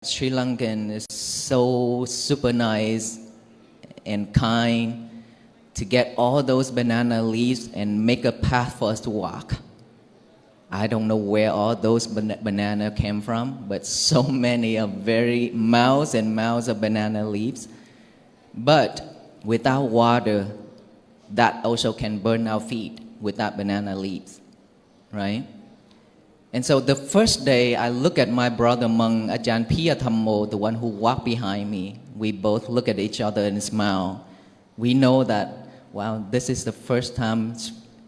Sri Lankan is so super nice and kind to get all those banana leaves and make a path for us to walk. I don't know where all those banana came from, but so many of very miles and miles of banana leaves. But without water, that also can burn our feet without banana leaves, right? And so the first day, I look at my brother monk, Ajahn Piya Thammo, the one who walked behind me. We both look at each other and smile. We know that, wow, this is the first time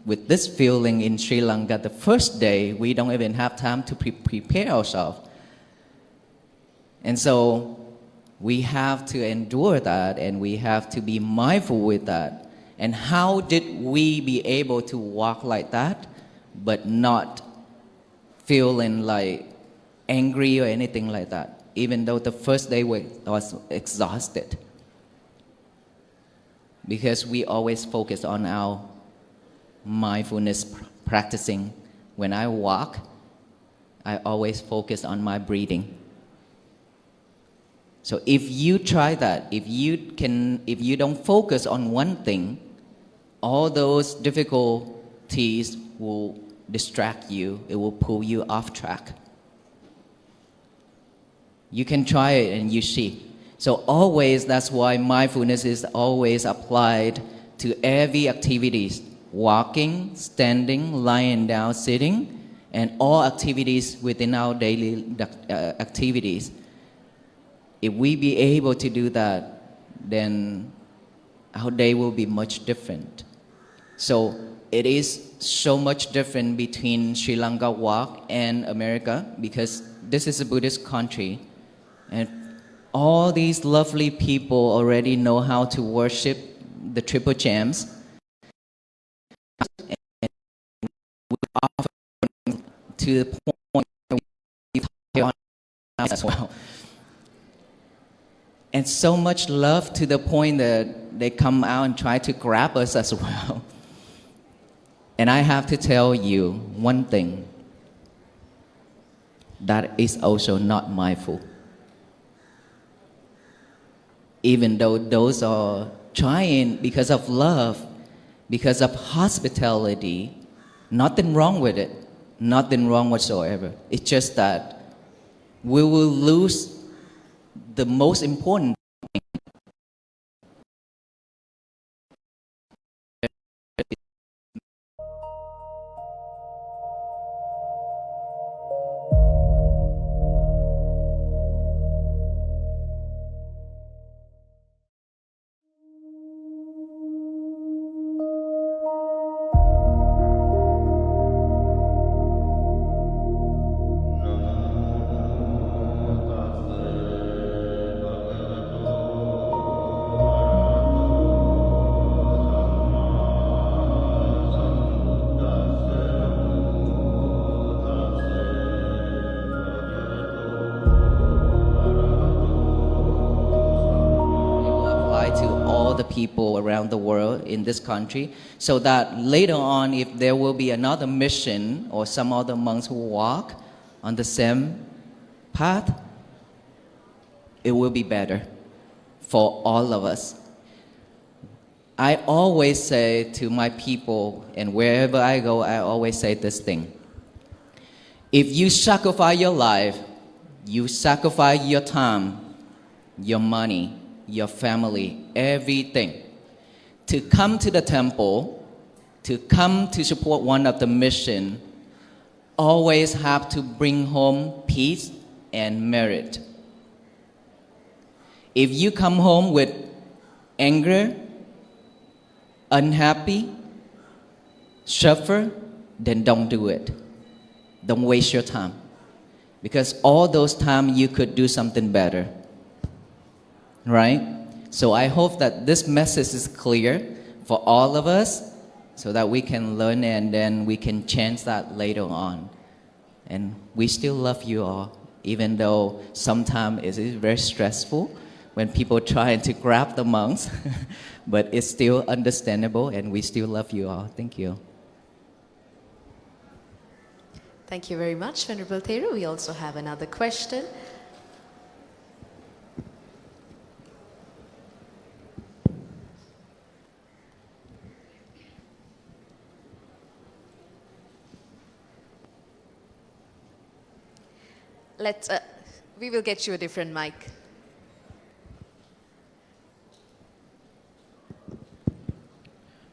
with this feeling in Sri Lanka. The first day, we don't even have time to prepare ourselves. And so we have to endure that, and we have to be mindful with that. And how did we be able to walk like that, but not feeling like angry or anything like that, even though the first day was exhausted? Because we always focus on our mindfulness practicing. When I walk, I always focus on my breathing. So if you try that, if you don't focus on one thing, all those difficulties will distract you, it will pull you off track. You can try it and you see. So always, that's why mindfulness is always applied to every activities: walking, standing, lying down, sitting, and all activities within our daily activities. If we be able to do that, then our day will be much different. So it is so much different between Sri Lanka walk and America, because this is a Buddhist country, and all these lovely people already know how to worship the triple gems. And we offer to the point we talk as well. And so much love to the point that they come out and try to grab us as well. And I have to tell you one thing, that is also not mindful. Even though those are trying because of love, because of hospitality, nothing wrong with it, nothing wrong whatsoever. It's just that we will lose the most important thing. People around the world in this country, so that later on, if there will be another mission or some other monks who walk on the same path, it will be better for all of us. I always say to my people, and wherever I go, I always say this thing: if you sacrifice your life, you sacrifice your time, your money, your family, everything, to come to the temple, to come to support one of the mission, always have to bring home peace and merit. If you come home with anger, unhappy, suffer, then don't do it. Don't waste your time, because all those time you could do something better. Right? So I hope that this message is clear for all of us, so that we can learn and then we can change that later on. And we still love you all, even though sometimes it is very stressful when people try to grab the monks, but it's still understandable, and we still love you all. Thank you. Thank you very much, Venerable Thero. We also have another question. We will get you a different mic.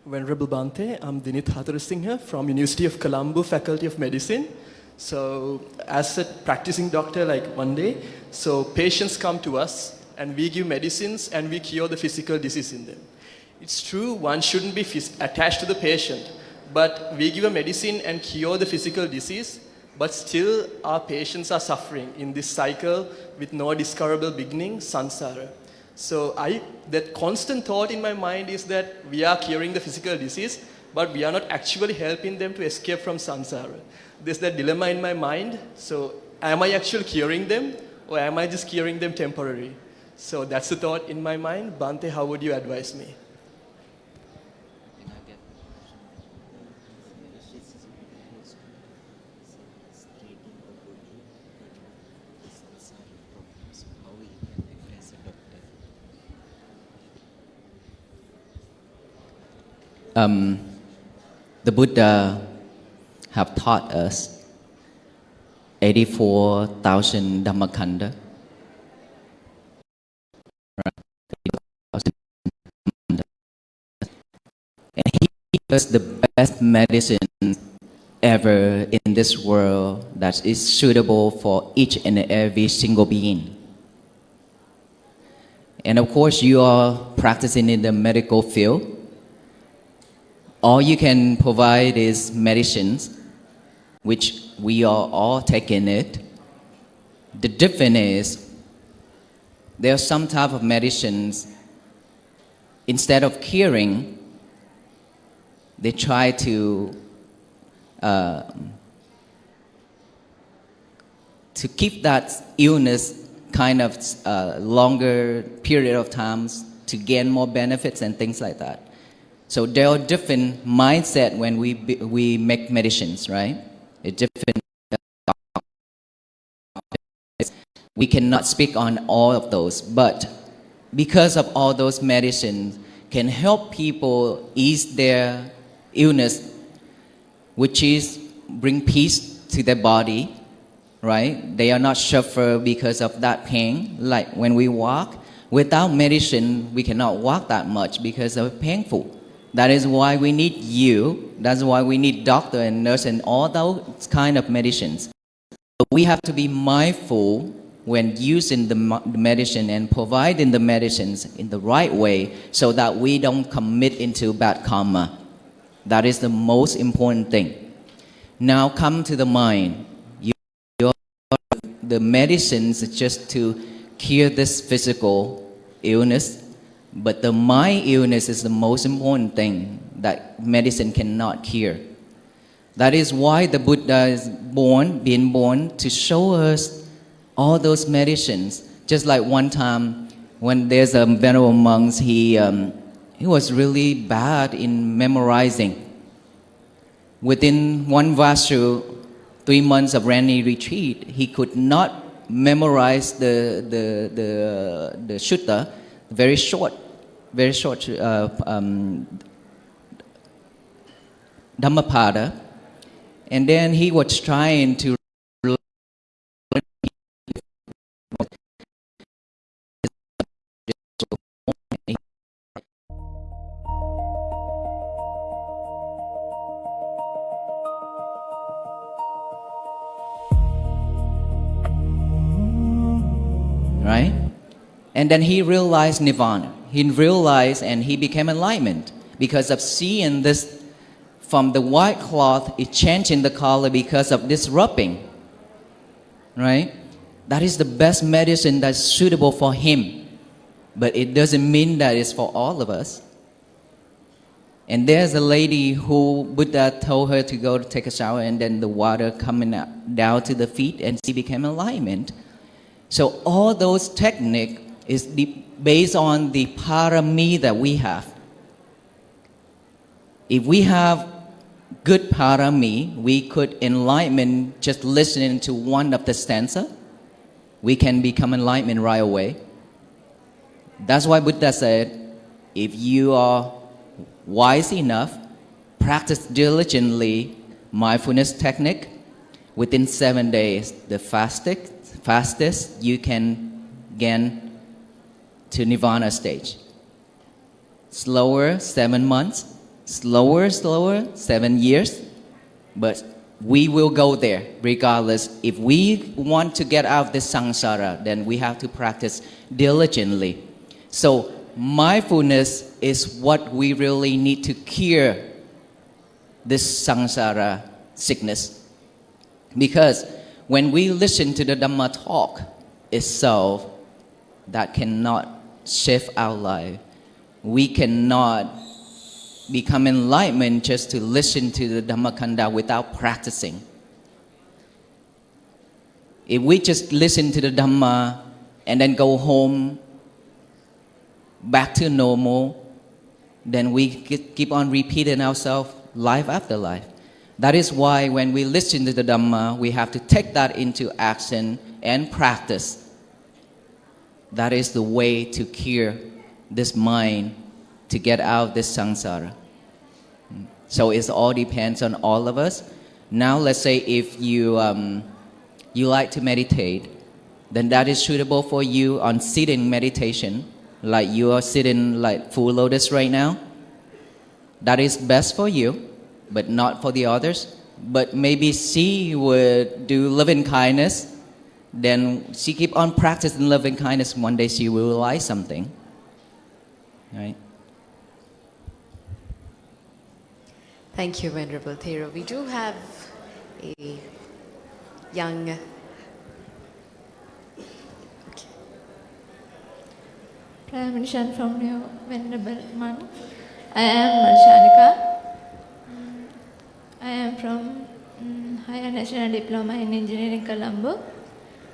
Venerable Bhante, I'm Dinit Hatharasinghe from University of Colombo Faculty of Medicine. So as a practicing doctor, like one day, so patients come to us and we give medicines and we cure the physical disease in them. It's true, one shouldn't be attached to the patient, but we give a medicine and cure the physical disease, but still our patients are suffering in this cycle with no discoverable beginning, samsara. So that constant thought in my mind is that we are curing the physical disease, but we are not actually helping them to escape from samsara. There's that dilemma in my mind. So am I actually curing them, or am I just curing them temporarily? So that's the thought in my mind. Bhante, how would you advise me? The Buddha have taught us 84,000 Dhammakanda. And he gave us the best medicine ever in this world that is suitable for each and every single being. And of course, you are practicing in the medical field. All you can provide is medicines, which we are all taking it. The difference is, there are some type of medicines, instead of curing, they try to keep that illness kind of longer period of times to gain more benefits and things like that. So there are different mindset when we make medicines, right? A different. We cannot speak on all of those, but because of all those medicines can help people ease their illness, which is bring peace to their body, right? They are not suffer because of that pain. Like when we walk, without medicine, we cannot walk that much because of painful. That is why we need you. That's why we need doctor and nurse and all those kind of medicines. But we have to be mindful when using the medicine and providing the medicines in the right way so that we don't commit into bad karma. That is the most important thing. Now come to the mind. The medicines is just to cure this physical illness, but the mind illness is the most important thing that medicine cannot cure. That is why the Buddha is being born to show us all those medicines. Just like one time when there's a venerable monk, he was really bad in memorizing. Within one vasu, 3 months of rainy retreat, he could not memorize the sutta, very short Dhammapada, and then he was trying to right? And then he realized nirvana. He realized and he became enlightenment because of seeing this from the white cloth, it changed in the color because of this rubbing, right? That is the best medicine that's suitable for him, but it doesn't mean that it's for all of us. And there's a lady who Buddha told her to go to take a shower, and then the water coming down to the feet, and she became enlightenment. So all those techniques is based on the parami that we have. If we have good parami, we could enlightenment just listening to one of the stanza. We can become enlightenment right away. That's why Buddha said, if you are wise enough, practice diligently mindfulness technique. Within 7 days, the fastest you can get to Nirvana stage. Slower, 7 months. Slower, 7 years. But we will go there regardless. If we want to get out of this samsara, then we have to practice diligently. So mindfulness is what we really need to cure this samsara sickness. Because when we listen to the Dhamma talk itself, that cannot shift our life. We cannot become enlightenment just to listen to the Dhammakanda without practicing. If we just listen to the Dhamma and then go home back to normal, then we keep on repeating ourselves life after life. That is why when we listen to the Dhamma, we have to take that into action and practice. That is the way to cure this mind, to get out of this samsara. So it all depends on all of us. Now let's say if you like to meditate, then that is suitable for you on sitting meditation, like you are sitting like full lotus right now. That is best for you, but not for the others. But maybe she would do loving kindness, then she keep on practicing loving kindness. One day she will realize something, right? Thank you, Venerable Thero. We do have a young... Permission from you, Venerable Monk. I am Shanika. I am from Higher National Diploma in Engineering, Colombo.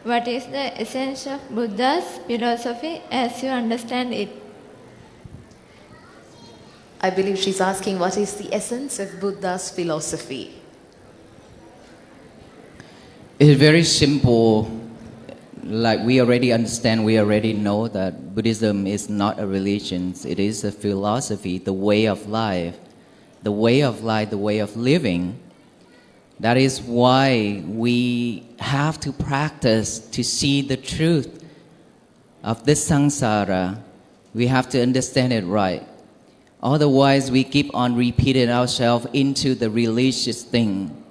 What is the essence of Buddha's philosophy as you understand it? I believe she's asking what is the essence of Buddha's philosophy. It's very simple. Like we already understand, we already know that Buddhism is not a religion. It is a philosophy, the way of life. The way of life, the way of living. That is why we have to practice to see the truth of this samsara. We have to understand it right. Otherwise, we keep on repeating ourselves into the religious thing.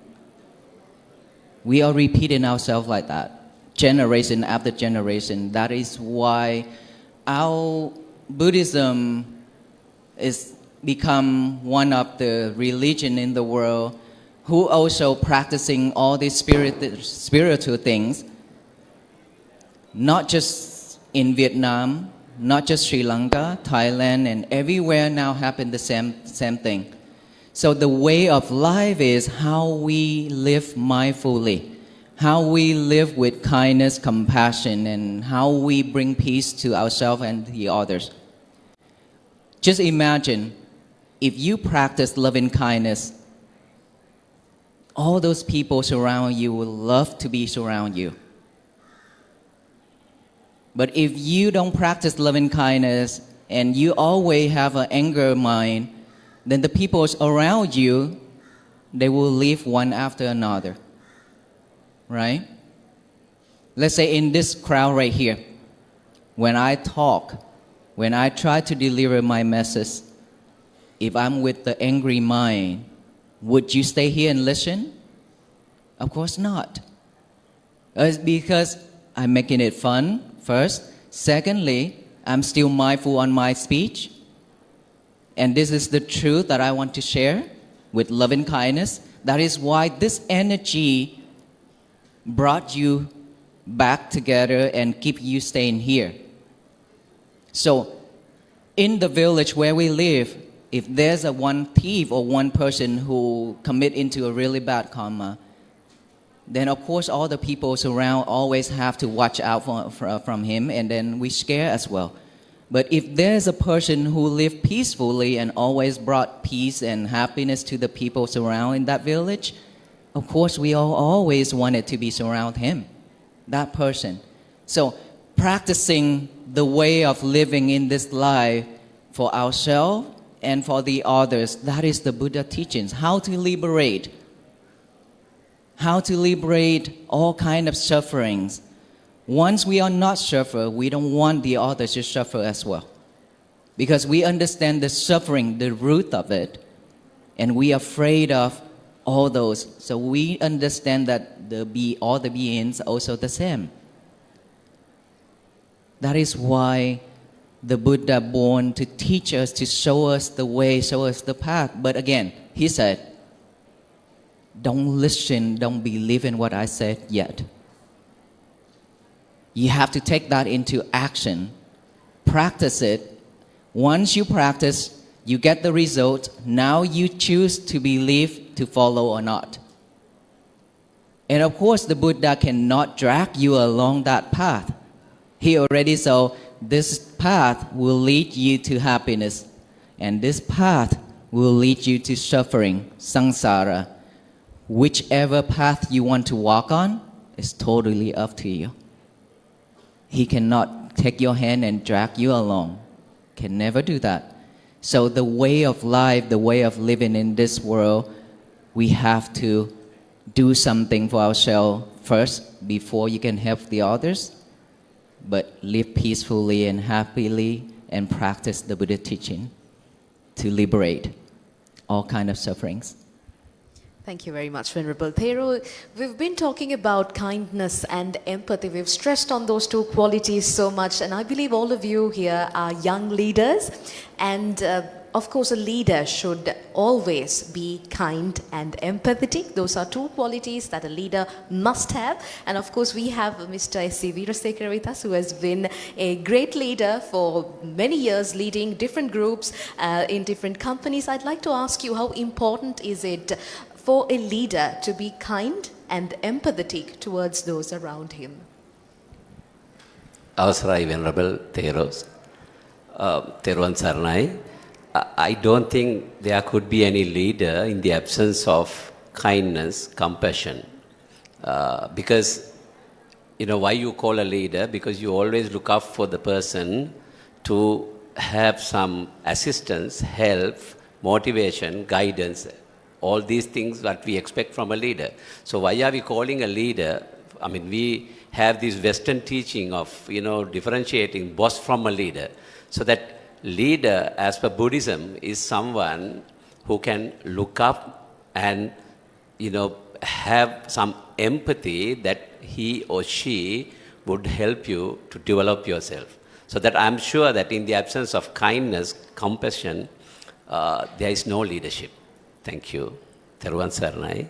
We are repeating ourselves like that, generation after generation. That is why our Buddhism is become one of the religion in the world who also practicing all these spiritual things, not just in Vietnam, not just Sri Lanka, Thailand, and everywhere now happen the same thing. So the way of life is how we live mindfully, how we live with kindness, compassion, and how we bring peace to ourselves and the others. Just imagine if you practice loving kindness, all those people surround you will love to be surround you. But if you don't practice loving kindness and you always have an anger mind, then the people around you, they will leave one after another, right? Let's say in this crowd right here, when I talk, when I try to deliver my message, if I'm with the angry mind, would you stay here and listen? Of course not. It's because I'm making it fun, first. Secondly, I'm still mindful on my speech. And this is the truth that I want to share with loving kindness. That is why this energy brought you back together and keep you staying here. So, in the village where we live, if there's a one thief or one person who commit into a really bad karma, then of course all the people around always have to watch out from him, and then we scare as well. But if there's a person who lived peacefully and always brought peace and happiness to the people surrounding that village, of course we all always wanted to be surround him, that person. So practicing the way of living in this life for ourselves and for the others, that is the Buddha teachings. How to liberate all kind of sufferings, Once we are not suffer, we don't want the others to suffer as well. Because we understand the suffering, the root of it, and we are afraid of all those. So we understand that all the beings are also the same. That is why the Buddha born to teach us, to show us the way, show us the path. But again, he said, don't listen, don't believe in what I said yet. You have to take that into action, practice it. Once you practice, you get the result. Now you choose to believe, to follow or not. And of course, the Buddha cannot drag you along that path. He already saw this path will lead you to happiness, and this path will lead you to suffering, samsara. Whichever path you want to walk on is totally up to you. He cannot take your hand and drag you along. Can never do that. So the way of life, the way of living in this world, we have to do something for ourselves first before you can help the others. But live peacefully and happily and practice the Buddha teaching to liberate all kinds of sufferings. Thank you very much, Venerable Thero. We've been talking about kindness and empathy. We've stressed on those two qualities so much, and I believe all of you here are young leaders. And of course, a leader should always be kind and empathetic. Those are two qualities that a leader must have. And of course, we have Mr. S.C. Veerasekara with us, who has been a great leader for many years, leading different groups in different companies. I'd like to ask you, how important is it for a leader to be kind and empathetic towards those around him? Avasarai Venerable Theros, Theruvan Saranai. I don't think there could be any leader in the absence of kindness, compassion. Because, why you call a leader? Because you always look out for the person to have some assistance, help, motivation, guidance, all these things that we expect from a leader. So why are we calling a leader? I mean, we have this Western teaching of, differentiating boss from a leader. So that leader, as per Buddhism, is someone who can look up and, have some empathy that he or she would help you to develop yourself. So that I'm sure that in the absence of kindness, compassion, there is no leadership. Thank you. Theruvan Saranai.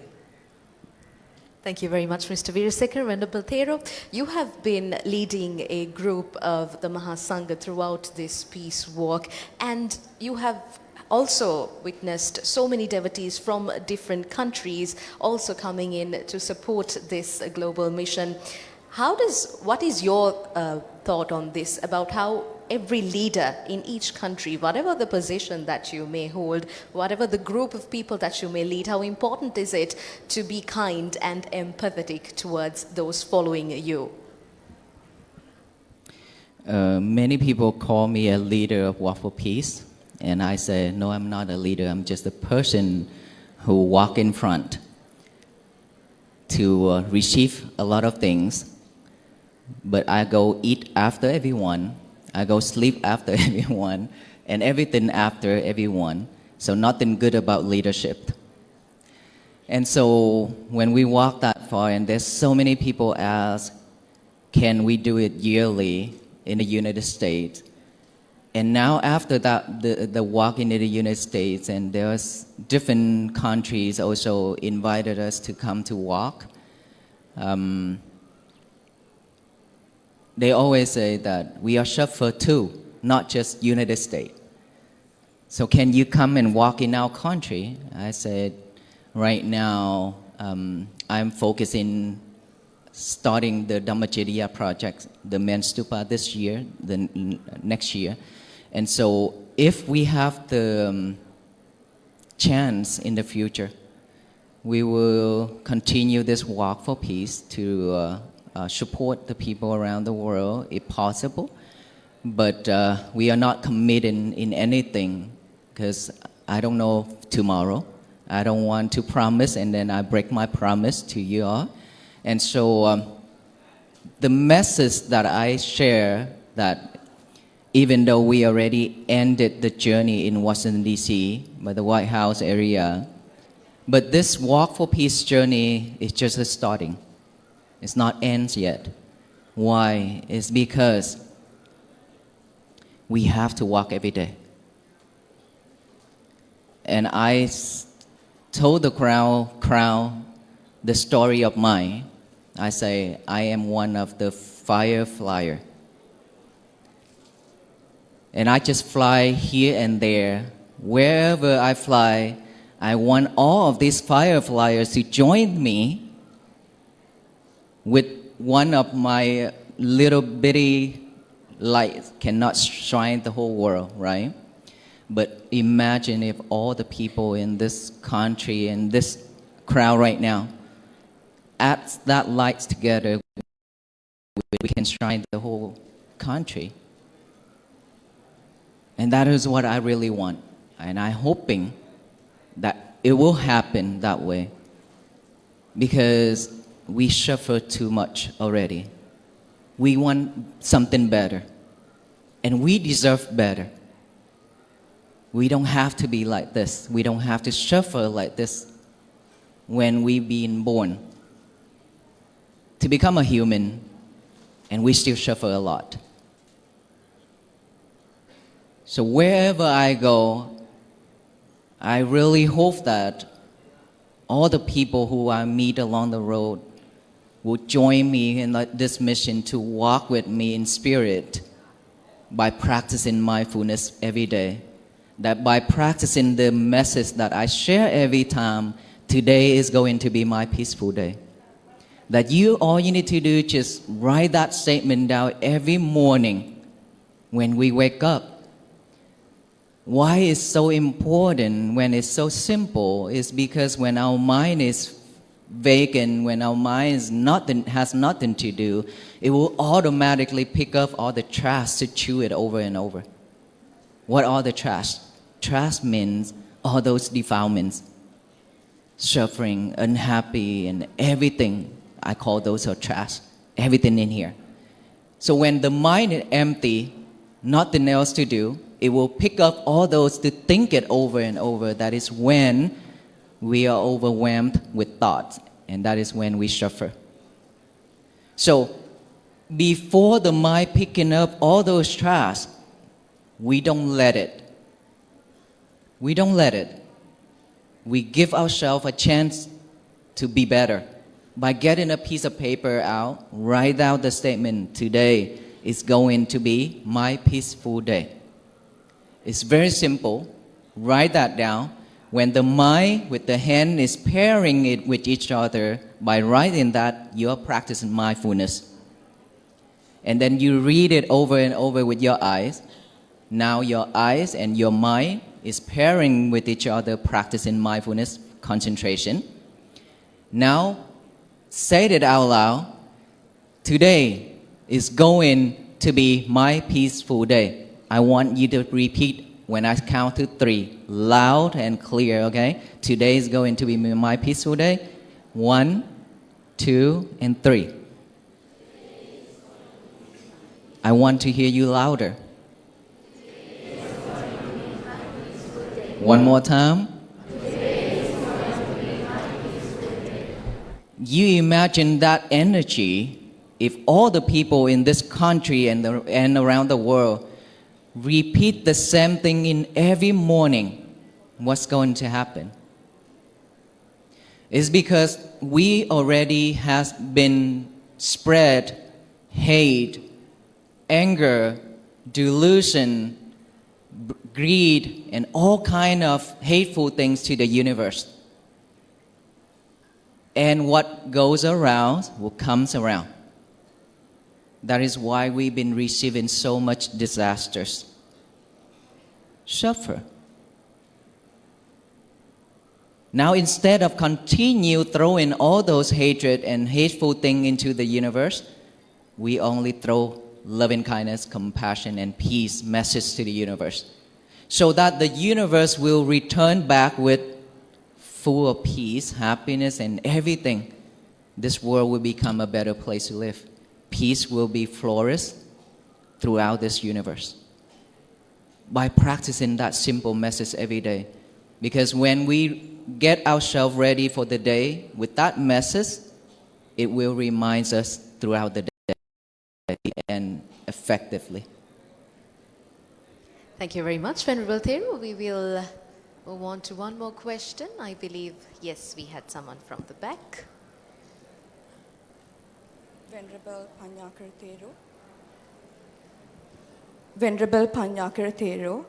Thank you very much, Mr. Veerasekara. Venerable Thero, you have been leading a group of the Mahasangha throughout this peace walk, and you have also witnessed so many devotees from different countries also coming in to support this global mission. What is your thought on this, about how every leader in each country, whatever the position that you may hold, whatever the group of people that you may lead, how important is it to be kind and empathetic towards those following you? Many people call me a leader of Walk for Peace, and I say, no, I'm not a leader. I'm just a person who walk in front to receive a lot of things, but I go eat after everyone. I go sleep after everyone, and everything after everyone. So nothing good about leadership. And so when we walk that far, and there's so many people ask, can we do it yearly in the United States? And now after that, the walk in the United States, and there's different countries also invited us to come to walk. They always say that we are suffer too, not just United States. So can you come and walk in our country? I said, right now, I'm focusing starting the Dhammaciriya project, the main stupa this year, the next year. And so if we have the chance in the future, we will continue this walk for peace to support the people around the world if possible. But we are not committing in anything, because I don't know tomorrow. I don't want to promise and then I break my promise to you all. And so the message that I share, that even though we already ended the journey in Washington, D.C., by the White House area, but this Walk for Peace journey is just starting. It's not ends yet. Why? It's because we have to walk every day. And I told the crowd the story of mine. I say, I am one of the fire flyer. And I just fly here and there. Wherever I fly, I want all of these fire flyers to join me with one of my little bitty lights. Cannot shine the whole world, right? But imagine if all the people in this country and this crowd right now add that lights together, we can shine the whole country. And that is what I really want. And I'm hoping that it will happen that way, because we suffer too much already. We want something better, and we deserve better. We don't have to be like this. We don't have to suffer like this when we've been born. To become a human, and we still suffer a lot. So wherever I go, I really hope that all the people who I meet along the road will join me in this mission to walk with me in spirit by practicing mindfulness every day. That by practicing the message that I share every time, today is going to be my peaceful day. That all you need to do is just write that statement down every morning when we wake up. Why it's so important when it's so simple is because when our mind is vacant, when our mind has nothing to do, it will automatically pick up all the trash to chew it over and over. What are the trash? Trash means all those defilements, suffering, unhappy, and everything. I call those are trash. Everything in here. So when the mind is empty, nothing else to do, it will pick up all those to think it over and over. That is when we are overwhelmed with thoughts, and that is when we suffer. So before the mind picking up all those trash, we don't let it. We don't let it. We give ourselves a chance to be better. By getting a piece of paper out, write out the statement, today is going to be my peaceful day. It's very simple. Write that down. When the mind with the hand is pairing it with each other, by writing that, you're practicing mindfulness. And then you read it over and over with your eyes. Now your eyes and your mind is pairing with each other, practicing mindfulness, concentration. Now, say it out loud. Today is going to be my peaceful day. I want you to repeat when I count to 3, loud and clear, okay? Today is going to be my peaceful day. 1, 2, and 3. I want to hear you louder. One more time. You imagine that energy, if all the people in this country and around the world repeat the same thing in every morning, what's going to happen? It's because we already has been spread hate, anger, delusion, greed, and all kind of hateful things to the universe. And what goes around will comes around. That is why we've been receiving so much disasters. Suffer. Now instead of continue throwing all those hatred and hateful things into the universe, we only throw loving kindness, compassion, and peace message to the universe. So that the universe will return back with full of peace, happiness, and everything. This world will become a better place to live. peace will be flourished throughout this universe. By practicing that simple message every day. Because when we get ourselves ready for the day with that message, it will remind us throughout the day and effectively. Thank you very much, Venerable Thero. We will move on to one more question. I believe, yes, we had someone from the back. Venerable Pangnakara Thero. Venerable Pangnakara Thero,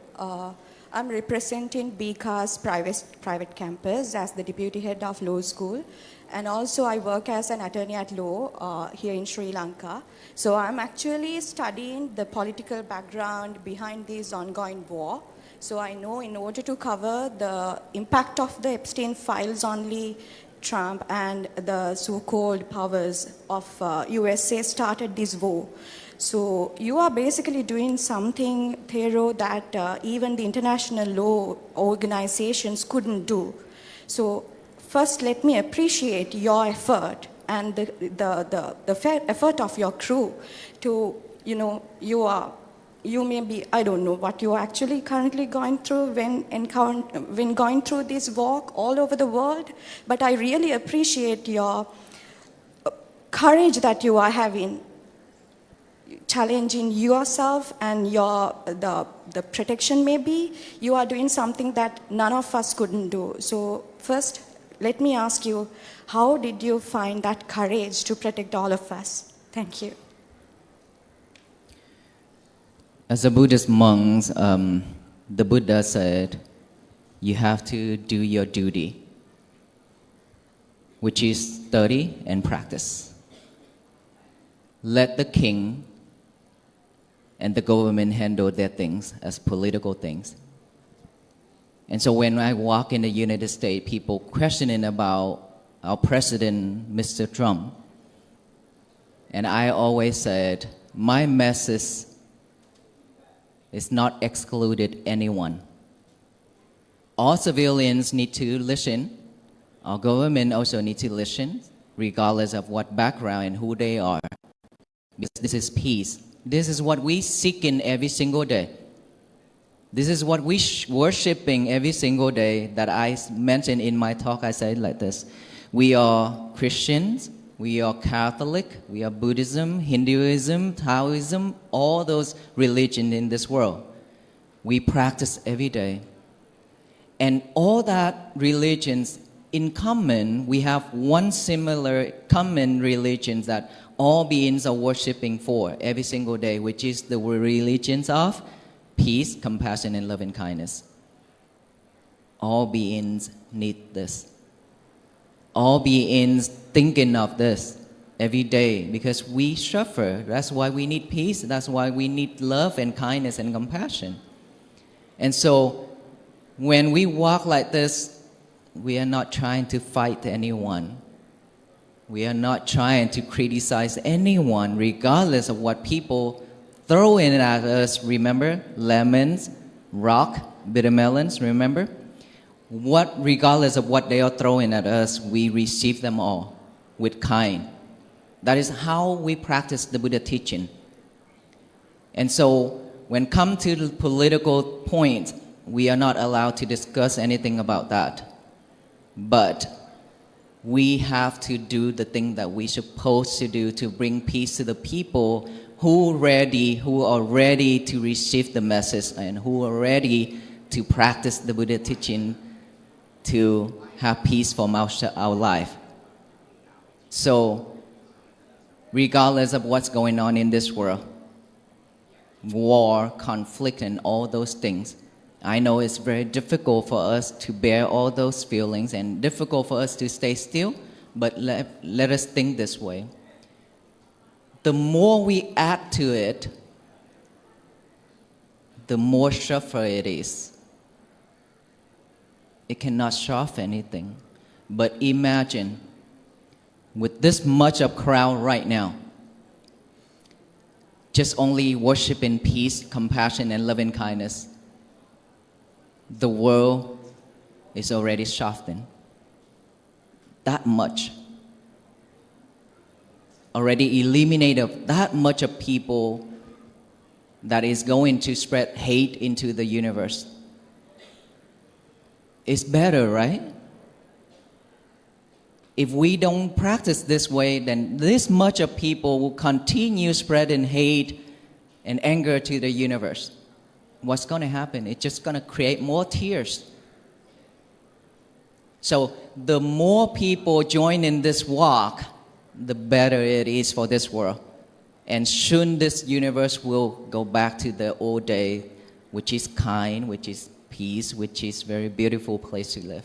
I'm representing BCA's private campus as the Deputy Head of Law School, and also I work as an attorney at law here in Sri Lanka. So I'm actually studying the political background behind this ongoing war. So I know in order to cover the impact of the Epstein files only, Trump and the so-called powers of USA started this war. So you are basically doing something, Thero, that even the international law organizations couldn't do. So first, let me appreciate your effort and the effort of your crew to, you may be, I don't know what you are actually currently going through when going through this walk all over the world, but I really appreciate your courage that you are having, challenging yourself and the protection maybe. You are doing something that none of us couldn't do. So first, let me ask you, how did you find that courage to protect all of us? Thank you. As a Buddhist monk, the Buddha said, you have to do your duty, which is study and practice. Let the king and the government handle their things as political things. And so when I walk in the United States, people questioning about our president, Mr. Trump, and I always said, my message is not excluded anyone. All civilians need to listen. Our government also need to listen, regardless of what background and who they are. Because this is peace. This is what we seek in every single day. This is what we worshiping every single day that I mentioned in my talk. I said like this. We are Christians, we are Catholic, we are Buddhism, Hinduism, Taoism, all those religions in this world. We practice every day. And all that religions in common, we have one similar common religion that all beings are worshiping for every single day, which is the religions of peace, compassion, and loving kindness. All beings need this. All beings thinking of this every day because we suffer. That's why we need peace. That's why we need love and kindness and compassion. And so when we walk like this, we are not trying to fight anyone. We are not trying to criticize anyone, regardless of what people throw in at us. Remember, lemons, rock, bitter melons, remember? Regardless of what they are throwing at us, we receive them all with kind. That is how we practice the Buddha teaching. And so, when come to the political point, we are not allowed to discuss anything about that. But we have to do the thing that we're supposed to do to bring peace to the people who are ready to receive the message and who are ready to practice the Buddha teaching to have peace from our life. So, regardless of what's going on in this world, war, conflict, and all those things, I know it's very difficult for us to bear all those feelings and difficult for us to stay still, but let us think this way. The more we add to it, the more suffer it is. It cannot solve anything. But imagine, with this much of crowd right now, just only worshiping peace, compassion, and loving kindness, the world is already softened. That much. already eliminated that much of people that is going to spread hate into the universe. It's better, right? If we don't practice this way, then this much of people will continue spreading hate and anger to the universe. What's going to happen? It's just going to create more tears. So the more people join in this walk, the better it is for this world. And soon this universe will go back to the old day, which is kind, which is peace, which is very beautiful place to live.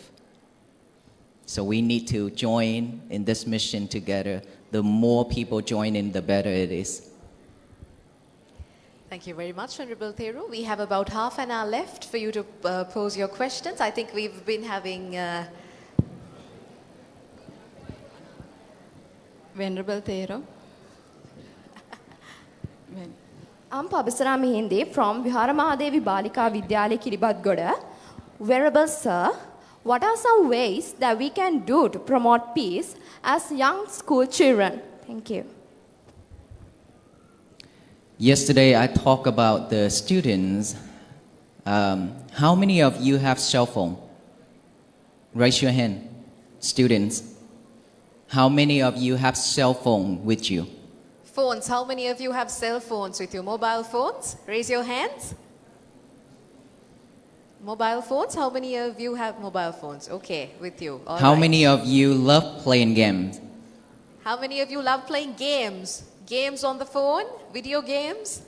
So we need to join in this mission together. The more people join in, the better it is. Thank you very much, Venerable Thero. We have about half an hour left for you to pose your questions. I think we've been having... Venerable Thero. I'm Pabasara Mihinde from Viharaya Balika Vidyalaya Kiribadgoda. Venerable Sir, what are some ways that we can do to promote peace as young school children? Thank you. Yesterday I talked about the students. How many of you have cell phone? Raise your hand. Students. How many of you have cell phone with you? Phones. How many of you have cell phones with you? Mobile phones? Raise your hands. Mobile phones? How many of you have mobile phones? Okay, with you. All How right. many of you love playing games? How many of you love playing games? Games on the phone? Video games?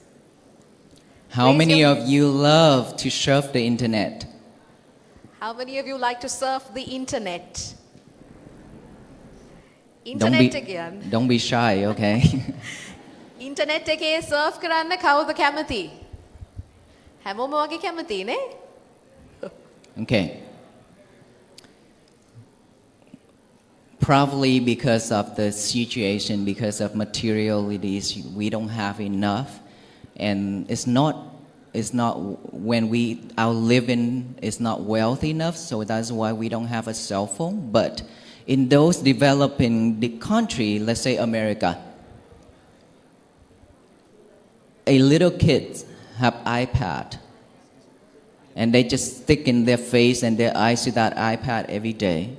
How Raise many your of you love to surf the internet? How many of you like to surf the internet? Don't Internet again. don't be shy, okay? Internet එකේ surf කරන්න කවුද කැමති? හැමෝම වගේ කැමති නේ? Okay. Probably because of the situation, because of materialities, we don't have enough. And it's not when our living is not wealthy enough, so that's why we don't have a cell phone. But in those developing the country, let's say America, a little kids have iPad, and they just stick in their face and their eyes to that iPad every day,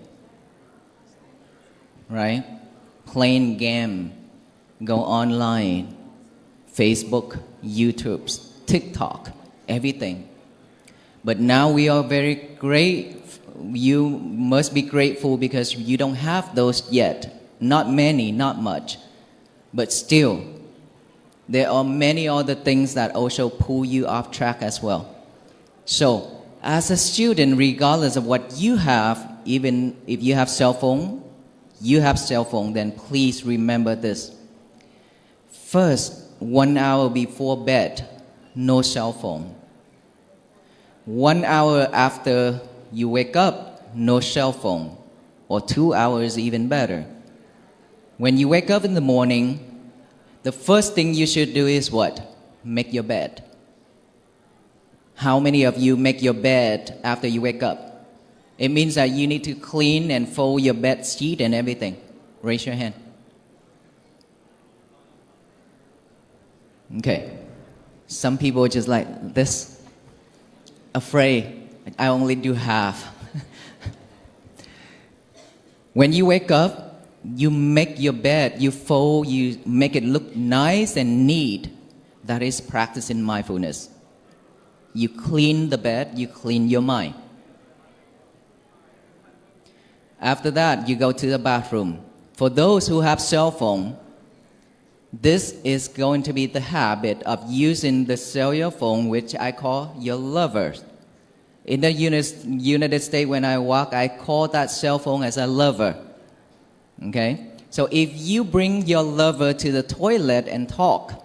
right? Playing game, go online, Facebook, YouTube, TikTok, everything. But now we are very great. You must be grateful because you don't have those yet. Not many, not much. But still, there are many other things that also pull you off track as well. So, as a student, regardless of what you have, even if you have cell phone, then please remember this. First, 1 hour before bed, no cell phone. 1 hour after you wake up, no cell phone. Or 2 hours, even better. When you wake up in the morning, the first thing you should do is what? Make your bed. How many of you make your bed after you wake up? It means that you need to clean and fold your bed sheet and everything. Raise your hand. Okay. Some people are just like this, afraid. I only do half. When you wake up, you make your bed, you fold, you make it look nice and neat. That is practicing mindfulness. You clean the bed, you clean your mind. After that, you go to the bathroom. For those who have cell phone, this is going to be the habit of using the cellular phone, which I call your lover. In the United States, when I walk, I call that cell phone as a lover. Okay? So if you bring your lover to the toilet and talk,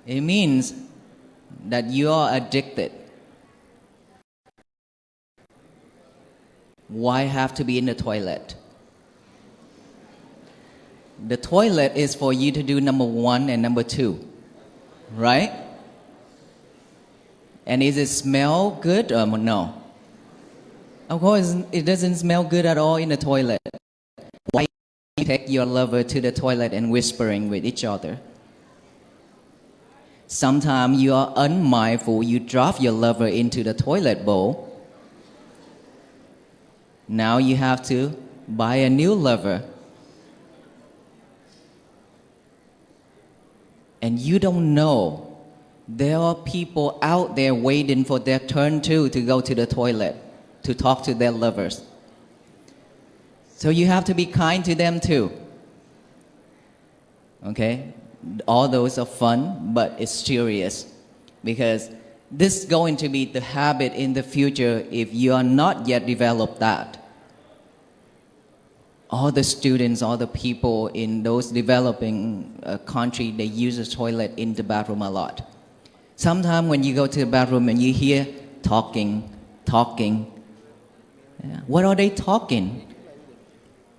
it means that you are addicted. Why have to be in the toilet? The toilet is for you to do number 1 and number 2. Right? And is it smell good or no? Of course, it doesn't smell good at all in the toilet. Why you take your lover to the toilet and whispering with each other? Sometimes you are unmindful, you drop your lover into the toilet bowl. Now you have to buy a new lover. And you don't know. There are people out there waiting for their turn too to go to the toilet, to talk to their lovers. So you have to be kind to them too. Okay? All those are fun, but it's serious. Because this is going to be the habit in the future if you are not yet developed that. All the students, all the people in those developing countries, they use the toilet in the bathroom a lot. Sometimes when you go to the bathroom and you hear talking. Yeah. What are they talking?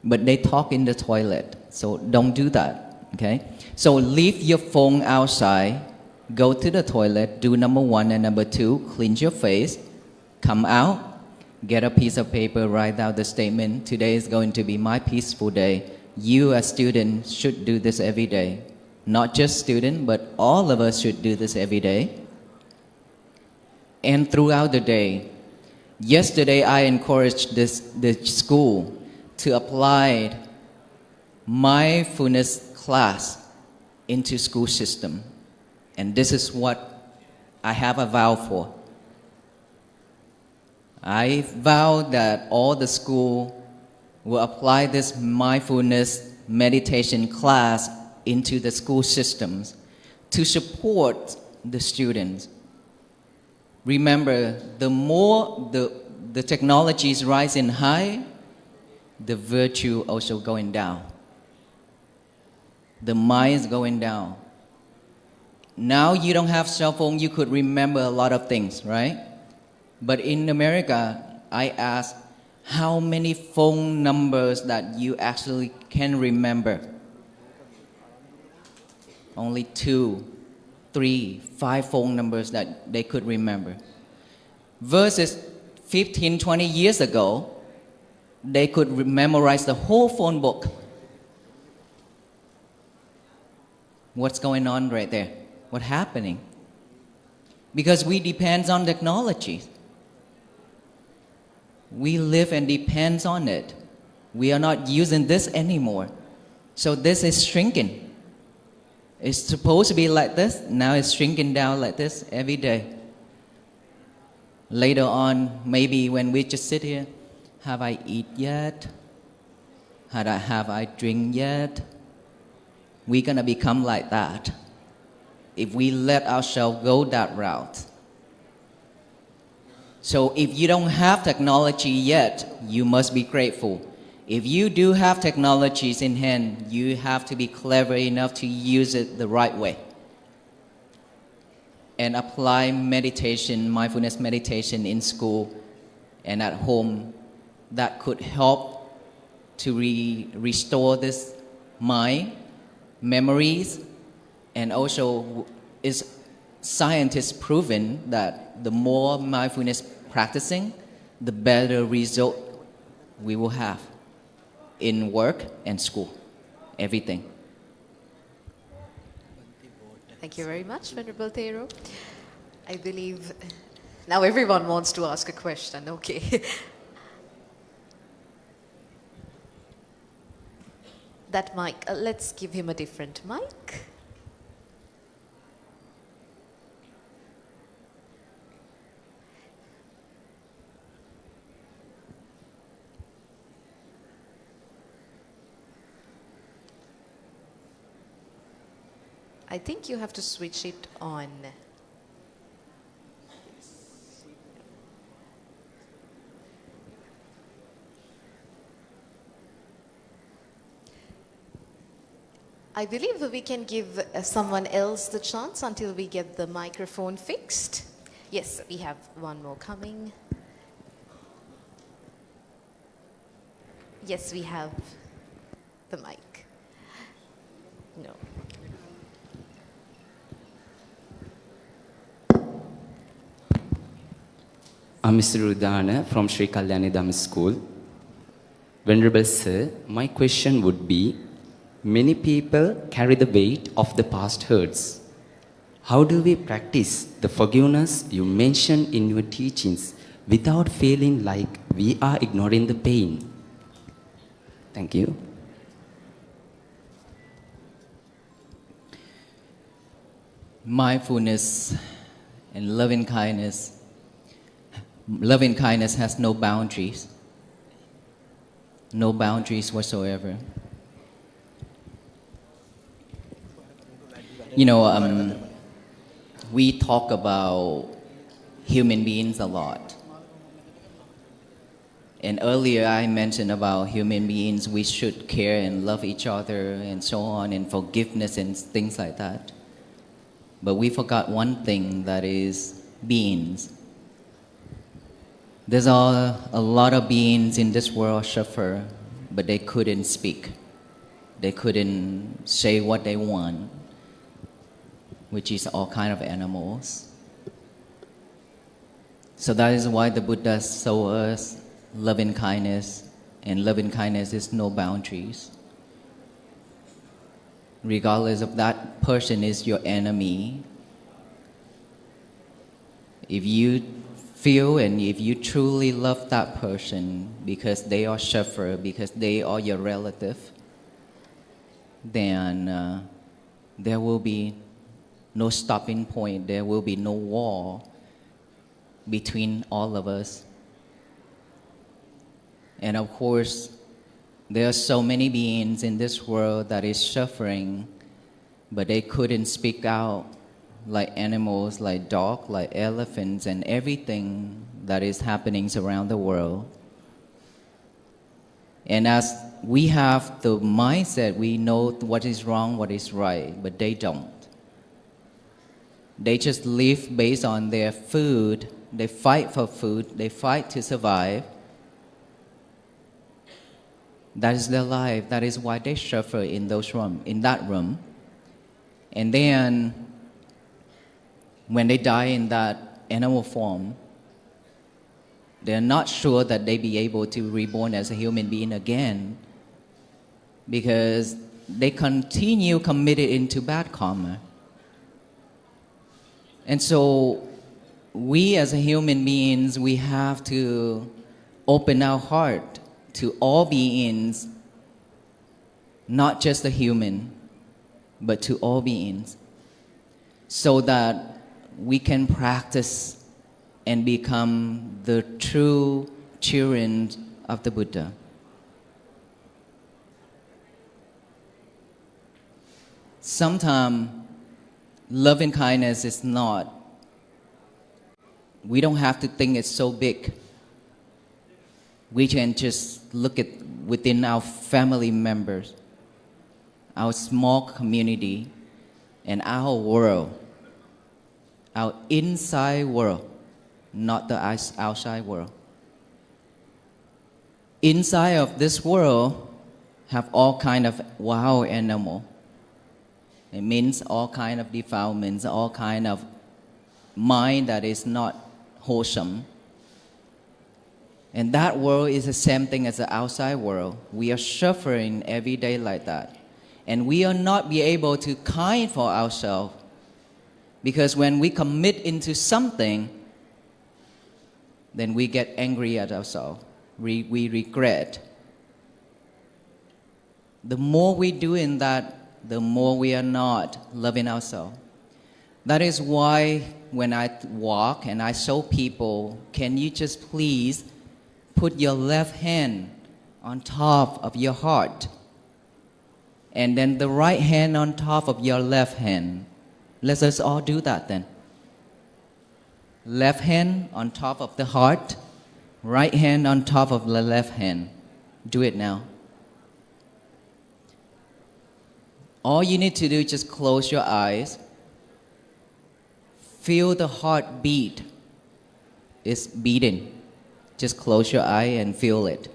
But they talk in the toilet. So don't do that, okay? So leave your phone outside, go to the toilet, do number 1 and number 2, cleanse your face, come out, get a piece of paper, write out the statement, today is going to be my peaceful day. You as students should do this every day. Not just students, but all of us should do this every day. And throughout the day. Yesterday, I encouraged the school to apply mindfulness class into school system. And this is what I have a vow for. I vow that all the school will apply this mindfulness meditation class into the school systems to support the students. Remember, the more the technology is rising high, the virtue also going down. The mind is going down. Now you don't have cell phone, you could remember a lot of things, right? But in America, I asked how many phone numbers that you actually can remember. Only 2, 3, 5 phone numbers that they could remember. Versus 15, 20 years ago, they could memorize the whole phone book. What's going on right there? What's happening? Because we depend on technology. We live and depend on it. We are not using this anymore. So this is shrinking. It's supposed to be like this. Now it's shrinking down like this every day. Later on, maybe when we just sit here, have I eaten yet? Have I drink yet? We're going to become like that if we let ourselves go that route. So if you don't have technology yet, you must be grateful. If you do have technologies in hand, you have to be clever enough to use it the right way. And apply meditation, mindfulness meditation in school and at home that could help to restore this mind, memories, and also is scientists proven that the more mindfulness practicing, the better result we will have in work and school, everything. Thank you very much, Venerable Thero. I believe now everyone wants to ask a question. Okay. That mic, let's give him a different mic. I think you have to switch it on. I believe we can give someone else the chance until we get the microphone fixed. Yes, we have one more coming. Yes, we have the mic. No. I'm Mr. Rudana from Sri Kalyani Dhamma School. Venerable Sir, my question would be, many people carry the weight of the past hurts. How do we practice the forgiveness you mentioned in your teachings without feeling like we are ignoring the pain? Thank you. Mindfulness and loving kindness. Loving kindness has no boundaries. No boundaries whatsoever. You know, we talk about human beings a lot. And earlier I mentioned about human beings, we should care and love each other and so on, and forgiveness and things like that. But we forgot one thing, that is beings. There's a lot of beings in this world suffer, but they couldn't speak. They couldn't say what they want, which is all kind of animals. So that is why the Buddha showed us loving kindness, and loving kindness is no boundaries. Regardless of that person is your enemy, if you feel and if you truly love that person because they are suffer, because they are your relative, then there will be no stopping point, there will be no wall between all of us. And of course, there are so many beings in this world that is suffering, but they couldn't speak out, like animals, like dogs, like elephants, and everything that is happening around the world. And as we have the mindset, we know what is wrong, what is right, but they don't. They just live based on their food. They fight for food. They fight to survive. That is their life. That is why they suffer in that room. And then, when they die in that animal form, they're not sure that they be able to reborn as a human being again, because they continue committed into bad karma. And so, we as a human beings, we have to open our heart to all beings, not just the human, but to all beings, so that we can practice and become the true children of the Buddha. Sometimes loving kindness is not, we don't have to think it's so big. We can just look at within our family members, our small community, and our world, our inside world, not the outside world. Inside of this world have all kind of wild animal. It means all kind of defilements, all kind of mind that is not wholesome. And that world is the same thing as the outside world. We are suffering every day like that. And we are not be able to kind for ourselves, because when we commit into something, then we get angry at ourselves. We regret. The more we do in that, the more we are not loving ourselves. That is why when I walk and I show people, can you just please put your left hand on top of your heart, and then the right hand on top of your left hand. Let us all do that then. Left hand on top of the heart, right hand on top of the left hand. Do it now. All you need to do is just close your eyes. Feel the heart beat. It's beating. Just close your eye and feel it.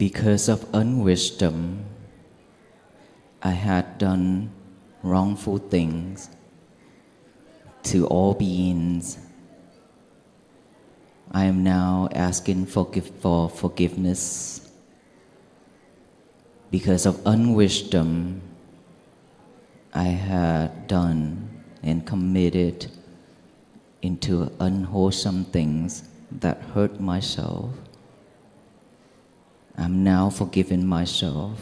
Because of unwisdom, I had done wrongful things to all beings. I am now asking for forgiveness. Because of unwisdom, I had done and committed into unwholesome things that hurt myself. I'm now forgiving myself.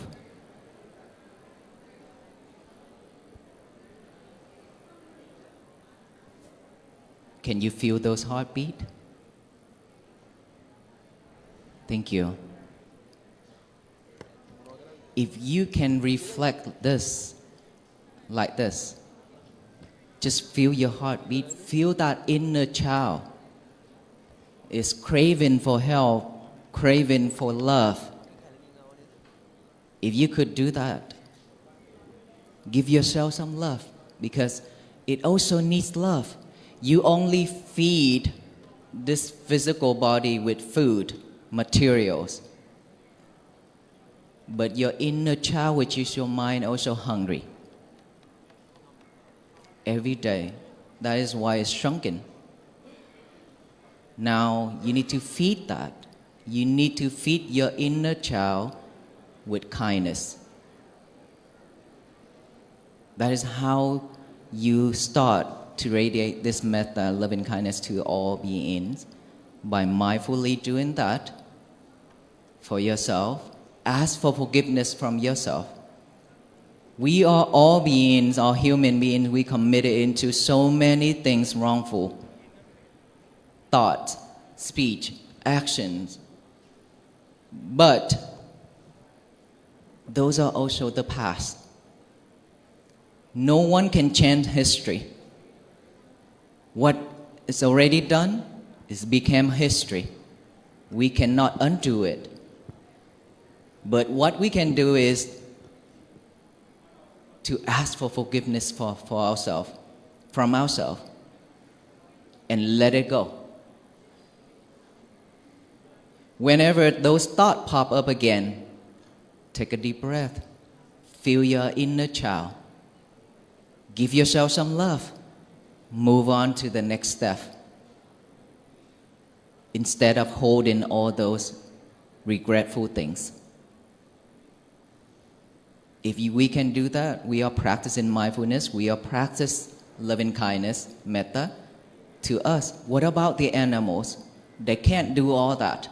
Can you feel those heartbeats? Thank you. If you can reflect this like this, just feel your heartbeat, feel that inner child is craving for help, craving for love. If you could do that, give yourself some love, because it also needs love. You only feed this physical body with food, materials, but your inner child, which is your mind, also hungry. Every day. That is why it's shrunken. Now you need to feed that. You need to feed your inner child with kindness. That is how you start to radiate this metta, loving kindness to all beings. By mindfully doing that for yourself, ask for forgiveness from yourself. We are all beings, all human beings, we committed into so many things wrongful. Thoughts, speech, actions. But those are also the past. No one can change history. What is already done is became history. We cannot undo it. But what we can do is to ask for forgiveness for ourselves, from ourselves, and let it go. Whenever those thoughts pop up again, take a deep breath. Feel your inner child. Give yourself some love. Move on to the next step. Instead of holding all those regretful things. If we can do that, we are practicing mindfulness, we are practicing loving kindness, metta, to us. What about the animals? They can't do all that.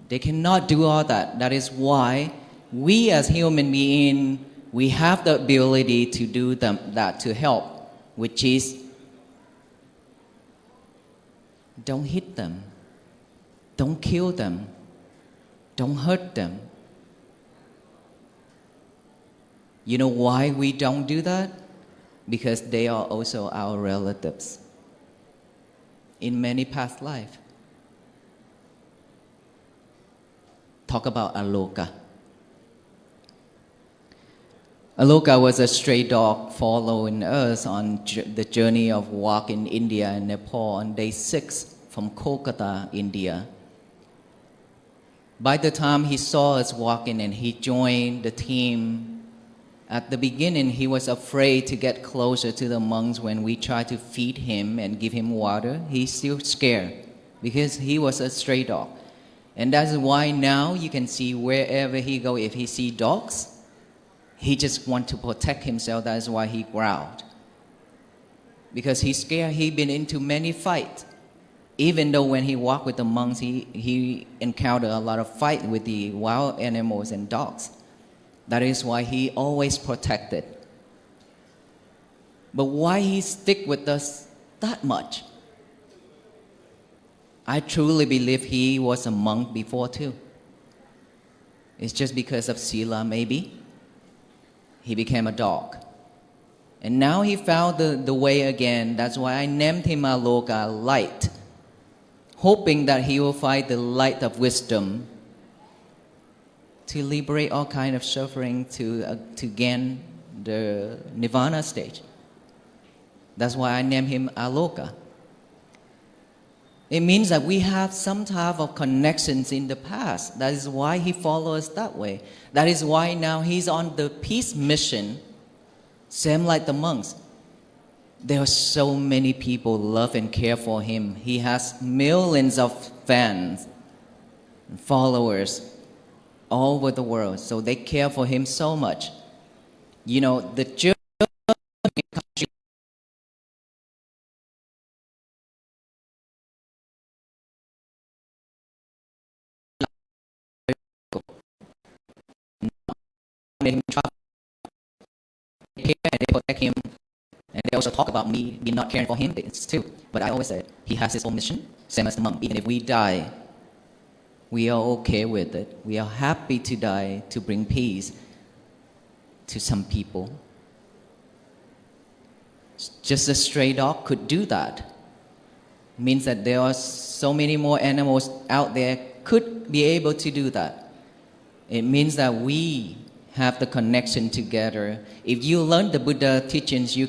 They cannot do all that. That is why we as human beings, we have the ability to do that to help, which is don't hit them, don't kill them, don't hurt them. You know why we don't do that? Because they are also our relatives in many past lives. Talk about Aloka. Aloka was a stray dog following us on the journey of walk in India and Nepal on day 6 from Kolkata, India. By the time he saw us walking and he joined the team, at the beginning he was afraid to get closer to the monks when we tried to feed him and give him water. He's still scared because he was a stray dog. And that's why now you can see wherever he goes, if he sees dogs, he just wants to protect himself. That's why he growled. Because he's scared. He's been into many fights. Even though when he walked with the monks, he encountered a lot of fight with the wild animals and dogs. That is why he always protected. But why he stick with us that much? I truly believe he was a monk before too. It's just because of Sila, maybe. He became a dog. And now he found the way again. That's why I named him Aloka, light. Hoping that he will find the light of wisdom to liberate all kind of suffering, to gain the nirvana stage. That's why I named him Aloka. It means that we have some type of connections in the past. That is why he follows us that way. That is why now he's on the peace mission, same like the monks. There are so many people love and care for him. He has millions of fans and followers all over the world. So they care for him so much. You know, the journey made him travel. They care and they protect him. And they also talk about me not caring for him too. But I always said, he has his own mission, same as the monk. Even if we die, we are okay with it. We are happy to die to bring peace to some people. Just a stray dog could do that. Means that there are so many more animals out there could be able to do that. It means that we have the connection together. If you learn the Buddha teachings, you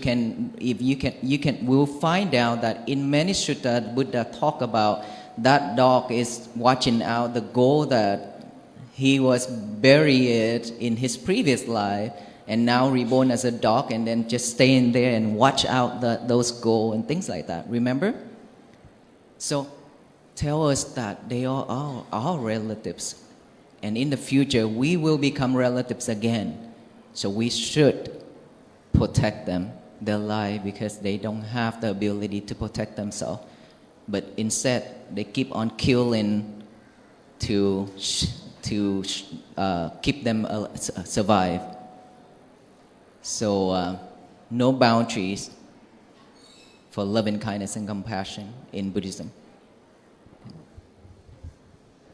will find out that in many suttas, Buddha talk about that dog is watching out the goal that he was buried in his previous life and now reborn as a dog and then just staying there and watch out those goals and things like that. Remember? So tell us that they are all our relatives. And in the future, we will become relatives again. So we should protect them, their life, because they don't have the ability to protect themselves. But instead, they keep on killing to keep them survive. So no boundaries for loving kindness and compassion in Buddhism.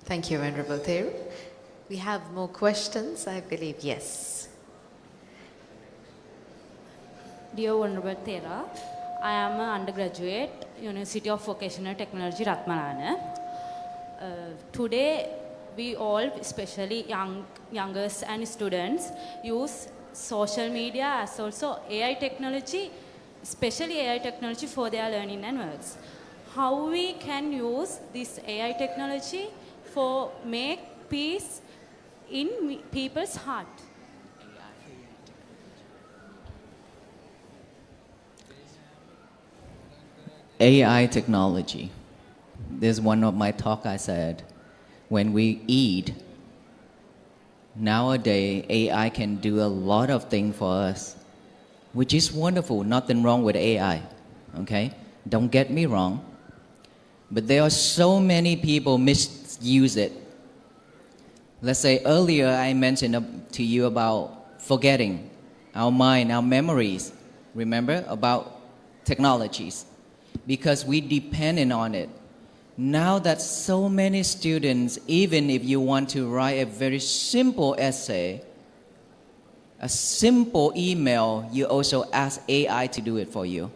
Thank you, Venerable Thero. We have more questions, I believe. Yes. Dear Venerable Thera, I am an undergraduate, University of Vocational Technology, Ratmalana. Today, we all, especially youngers and students, use social media as also AI technology, especially AI technology for their learning and works. How we can use this AI technology for make peace in people's heart? AI technology. This is one of my talk I said. When we eat, nowadays AI can do a lot of things for us, which is wonderful. Nothing wrong with AI, okay? Don't get me wrong. But there are so many people misuse it. Let's say earlier I mentioned to you about forgetting our mind, our memories. Remember about technologies, because we dependent on it. Now that so many students, even if you want to write a very simple essay, a simple email, you also ask AI to do it for you.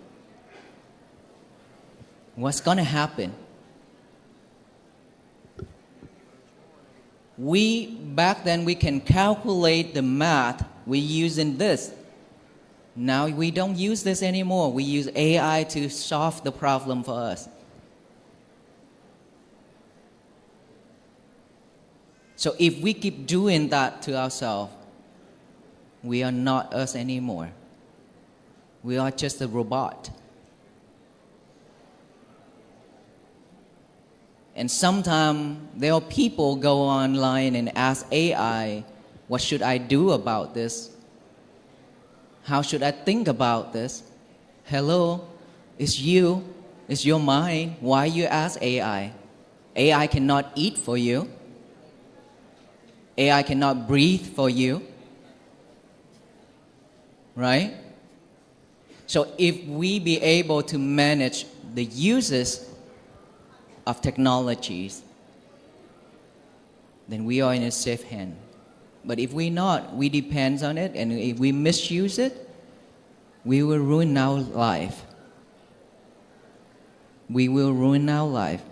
What's going to happen? Back then we can calculate the math we use in this. Now we don't use this anymore. We use AI to solve the problem for us. So if we keep doing that to ourselves, we are not us anymore. We are just a robot. And sometimes there are people go online and ask AI, what should I do about this? How should I think about this? Hello, it's you, it's your mind. Why you ask AI? AI cannot eat for you. AI cannot breathe for you. Right? So if we be able to manage the uses of technologies, then we are in a safe hand. But if we not, we depend on it, and if we misuse it, we will ruin our life. We will ruin our life.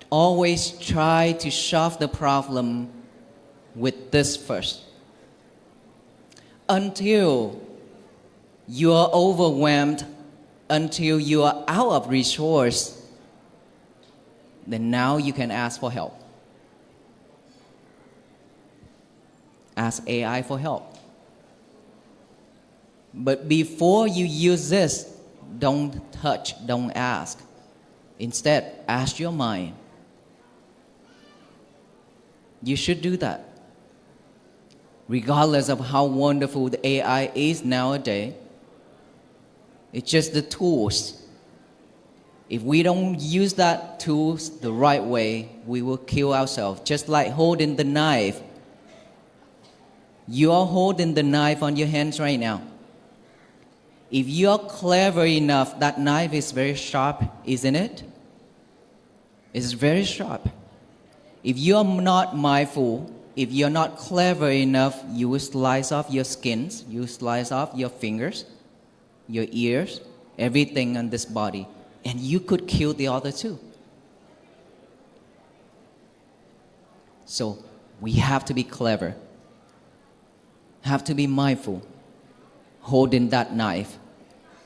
Always try to solve the problem with this first. Until you are overwhelmed, until you are out of resource, then now you can ask for help. Ask AI for help. But before you use this, don't touch, don't ask. Instead, ask your mind. You should do that. Regardless of how wonderful the AI is nowadays, it's just the tools. If we don't use that tools the right way, we will kill ourselves. Just like holding the knife. You are holding the knife on your hands right now. If you are clever enough, that knife is very sharp, isn't it? It's very sharp. If you are not mindful, if you're not clever enough, you will slice off your skins, you will slice off your fingers, your ears, everything on this body, and you could kill the other two. So we have to be clever, have to be mindful, holding that knife.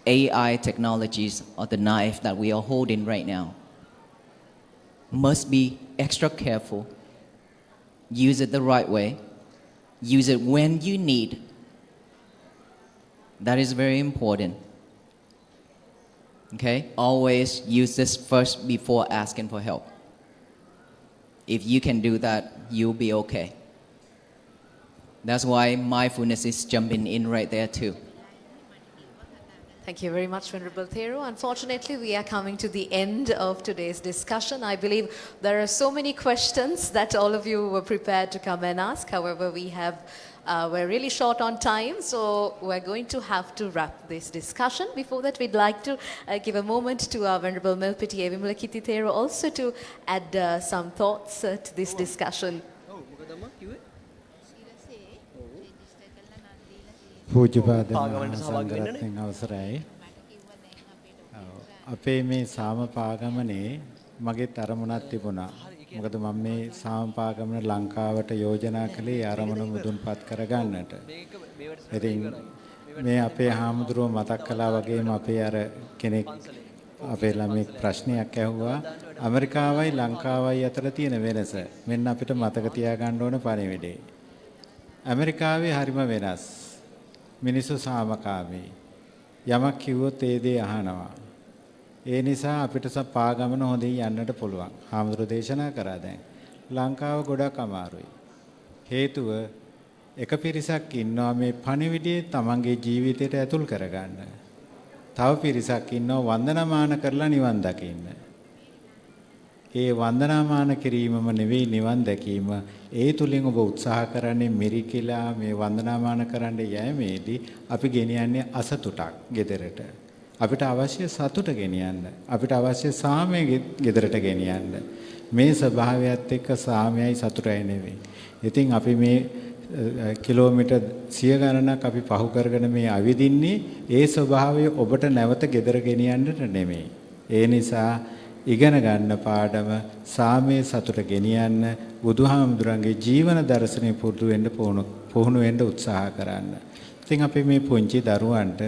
AI technologies are the knife that we are holding right now. Must be extra careful. Use it the right way. Use it when you need. That is very important. Okay? Always use this first before asking for help. If you can do that, you'll be okay. That's why mindfulness is jumping in right there too. Thank you very much, Venerable Thero. Unfortunately, we are coming to the end of today's discussion. I believe there are so many questions that all of you were prepared to come and ask. However, we're really short on time, so we're going to have to wrap this discussion. Before that, we'd like to give a moment to our Venerable Melpiti Evimulakiti Thero also to add some thoughts to this discussion. පූජ්‍යපාද සංඝරත්නයන් අවසරයි. අපේ මේ සාමපාගමනේ මගේ තරමුණක් තිබුණා. මොකද මම මේ සාමපාගමන ලංකාවට යෝජනා කළේ අරමුණු මුදුන්පත් කරගන්නට. ඉතින් මේ අපේ හාමුදුරුව මතක් කළා වගේම අපේ අර කෙනෙක් අපේ ළමෙක් ප්‍රශ්නයක් ඇහුවා ඇමරිකාවයි ලංකාවයි අතර තියෙන වෙනස. මෙන්න අපිට මතක තියාගන්න ඕන පණිවිඩේ. ඇමරිකාවේ හරිම වෙනස්. මිනිස්සු සාමකාමී. යමක් කිව්වොත් ඒ දේ අහනවා. ඒ නිසා අපිට පාගමන හොඳින් යන්නට පුළුවන්. හාමුදුරුවෝ දේශනා කරා දැන්. ලංකාව ගොඩක් අමාරුයි. හේතුව එක පිරිසක් ඉන්නවා මේ පණිවිඩයේ තමන්ගේ ජීවිතයට ඇතුල් කරගන්න. තව පිරිසක් ඉන්නවා වන්දනාමාන කරලා නිවන් දකින්න. ඒ වන්දනාමාන කිරීමම නෙවෙයි නිවන් දැකීම. ඒ තුලින් ඔබ උත්සාහ කරන්නේ මිරිකිලා මේ වන්දනාමාන කරන්න යෑමේදී අපි ගෙනියන්නේ අසතුටක් ගෙදරට. අපිට අවශ්‍ය සතුට ගෙනියන්න. අපිට අවශ්‍ය සාමය ගෙදරට ගෙනියන්න. මේ ස්වභාවයත් එක්ක සාමයයි සතුටයි නෙවෙයි. ඉතින් අපි මේ කිලෝමීටර් 100 ගණනක් අපි පහු කරගෙන මේ අවිදින්නේ ඒ ස්වභාවය ඔබට නැවත ගෙදර ගෙනියන්නට නෙමෙයි. ඒ නිසා ඉගෙන ගන්න පාඩම සාමයේ සතුට ගෙනියන්න බුදුහාමුදුරන්ගේ ජීවන දර්ශනය පුහුණු වෙන්න උත්සාහ කරන්න. ඉතින් අපි මේ පුංචි දරුවන්ට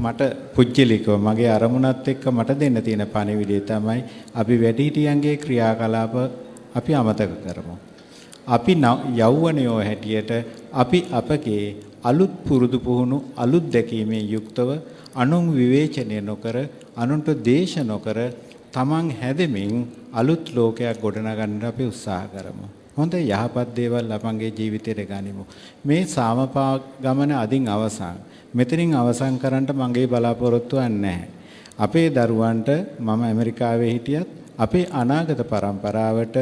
මට පුජ්‍යලිකව මගේ අරමුණත් එක්ක මට දෙන්න තියෙන පණිවිඩය තමයි අපි වැඩිහිටියන්ගේ ක්‍රියාකලාප අපි අමතක කරමු. අපි යෞවනයෝ හැටියට අපි අපගේ අලුත් පුරුදු පුහුණු අලුත් දැකීමේ යුක්තව අනුන් විවේචනය නොකර අනුන්ට දේශ නොකර තමන් හැදෙමින් අලුත් ලෝකයක් ගොඩනගන්න අපි උත්සාහ කරමු. හොඳ යහපත් දේවල් අපගේ ජීවිතයට ගනිමු. මේ සාමපා ගමන අදින් අවසන්. මෙතනින් අවසන් කරන්න මගේ බලාපොරොත්තුවක් නැහැ. අපේ දරුවන්ට මම ඇමරිකාවේ හිටියත් අපේ අනාගත පරම්පරාවට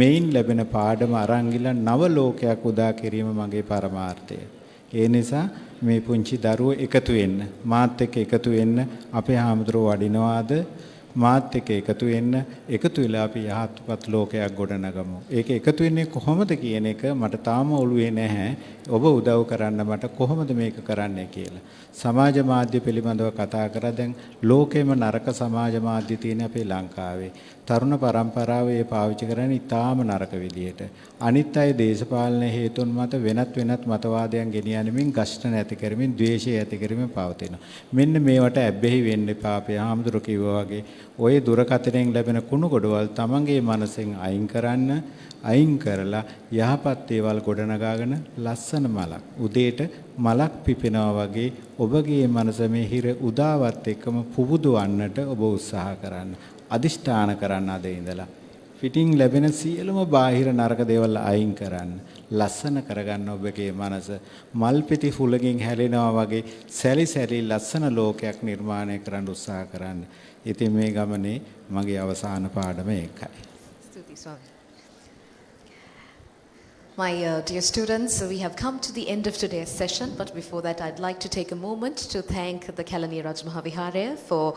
මේන් ලැබෙන පාඩම අරන් ගිලා නව ලෝකයක් උදා කිරීම මගේ පරමාර්ථය. ඒ නිසා මේ පුංචි දරුවෝ එකතු වෙන්න, මාත් එක්ක එකතු වෙන්න අපේ හාමුදුරුවෝ වඩිනවාද මාත් එක්ක එකතු වෙන්න, එකතු වෙලා අපි යහපත් ලෝකයක් ගොඩනගමු. ඒක එකතු වෙන්නේ කොහොමද කියන එක මට තාම ඔළුවේ නැහැ. ඔබ උදව් කරන්න මට කොහොමද මේක කරන්නේ කියලා. සමාජ මාධ්‍ය පිළිබඳව කතා කරා. දැන් ලෝකෙම නරක සමාජ මාධ්‍ය තියෙන අපේ ලංකාවේ. තරුණ පරම්පරාව ඒ පාවිච්චි කරන්නේ ඊටාම නරක විදියට. අනිත් අය දේශපාලන හේතුන් මත වෙනත් මතවාදයන් ගෙනියන්නමින් ඝෂ්ඨන ඇති කරමින් ද්වේෂය ඇති කරමින් පවතිනවා. මෙන්න මේවට ඇබ්බැහි වෙන්න එපා. අපේ ආම්දුර කිව්වා වගේ ওই දුරකථනයෙන් ලැබෙන කුණු ගොඩවල් තමන්ගේ මනසෙන් අයින් කරන්න, අයින් කරලා යහපත් දේවල් ගොඩනගාගෙන ලස්සන මලක් උදේට මලක් පිපෙනවා වගේ ඔබගේ මනස මේ හිර උදාවත් එක්කම පුබුදවන්නට ඔබ උත්සාහ කරන්න. අදිෂ්ඨාන කරන්න අද ඉඳලා. පිටින් ලැබෙන සියලුම බාහිර නරක දේවල් අයින් කරන්න. ලස්සන කරගන්න ඔබගේ මනස මල් පිටි හුලකින් හැලෙනවා වගේ සැලි සැලි ලස්සන ලෝකයක් නිර්මාණය කරන්න උත්සාහ කරන්න. ඉතින් මේ ගමනේ මගේ අවසාන පාඩම ඒකයි. ස්තුති ස්වාමී. My dear students, we have come to the end of today's session, but before that I'd like to take a moment to thank the Kalani Raj Mahaviharaya for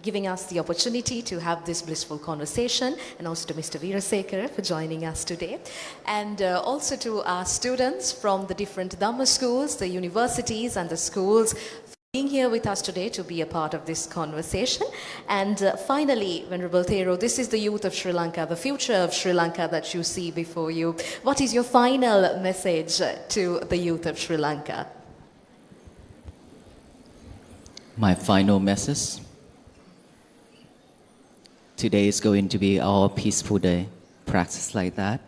giving us the opportunity to have this blissful conversation, and also to Mr. Veerasekara for joining us today, and also to our students from the different Dhamma schools, the universities and the schools for being here with us today to be a part of this conversation. And finally, Venerable Thero, this is the youth of Sri Lanka, the future of Sri Lanka that you see before you. What is your final message to the youth of Sri Lanka? My final message. Today is going to be our peaceful day. Practice like that.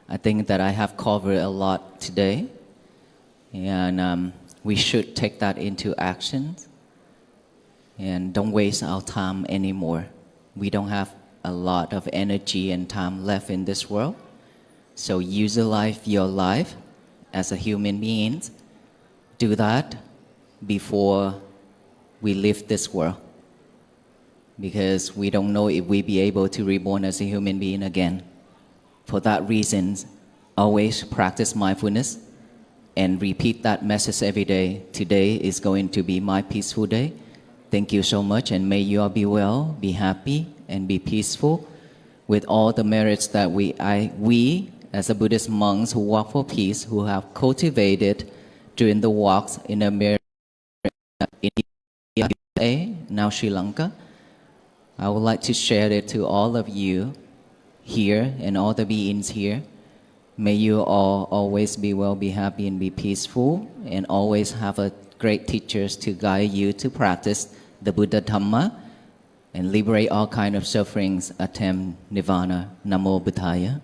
I think that I have covered a lot today, and we should take that into action and don't waste our time anymore. We don't have a lot of energy and time left in this world, so utilize your life as a human being. Do that before we leave this world, because we don't know if we'll be able to reborn as a human being again. For that reason, always practice mindfulness and repeat that message every day. Today is going to be my peaceful day. Thank you so much, and may you all be well, be happy, and be peaceful with all the merits that we as a Buddhist monks who walk for peace, who have cultivated during the walks in America, India, now Sri Lanka. I would like to share it to all of you here and all the beings here. May you all always be well, be happy, and be peaceful, and always have a great teachers to guide you to practice the Buddha Dhamma and liberate all kind of sufferings, attempt Nirvana. Namo Buddhaya.